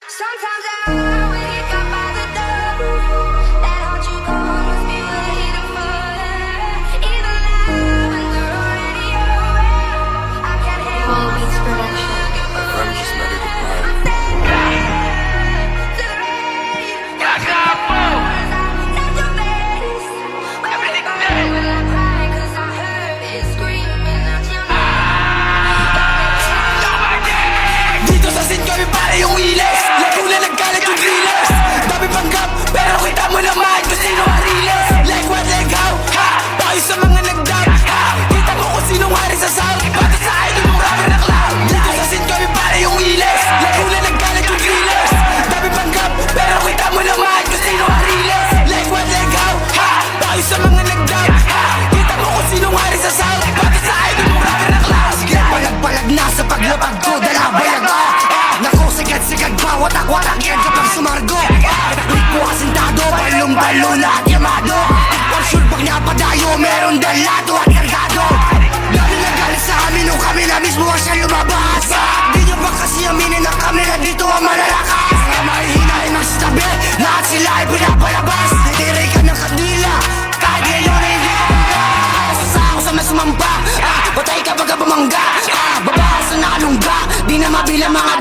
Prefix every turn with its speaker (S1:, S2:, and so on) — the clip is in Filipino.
S1: Sometimes I wake up by the door. That heart you call must be waiting for you. Even now when they're already over, I can't help
S2: All Beats Production.
S3: My friend just met her goodbye.
S1: to the rain. Touch your face. Everything dead. When I cry 'cause I heard it screaming out your name.
S4: Dito sa scene kami para yung wiles. Lago na nagkalat yung drillers. Dami panggap, pero kita mo naman kung sino ang realest. Like what, like how, ha? Tayo sa mga nagdab, ha? Kita mo kung sinong hari sa sound. Bata sa idol mong rapper na clown. Dito sa scene kami para yung wiles. Lago na nagkalat yung drillers. Dami panggap, pero kita mo naman kung sino ang realest. Like what, like how, ha? Tayo sa mga nagdab, ha? Kita mo kung sinong hari sa sound. Bata sa idol mong rapper na clown. Sige, palag-palag na sa paglapag ko. Dalabayag ako. Nako, sigad-sigad bawat watak yan kapag sumargo. Wait ko asintado, balong-balo na at yamado. For sure pag napadayo, meron dalato at kargado. Galing na galing sa amin nung kami na mismo ang siya lumabas. Di nyo ba kasi aminin na kami na dito ang malalakas? Mga mahihinain magsasabi, lahat sila ay pinapalabas. Titiray ka ng kandila, kahit ngayon ay hindi ka bangga. Sasa ako sa mas sumamba, patay ka pagka bumangga. Babasa na kalungga, di na mabilang mga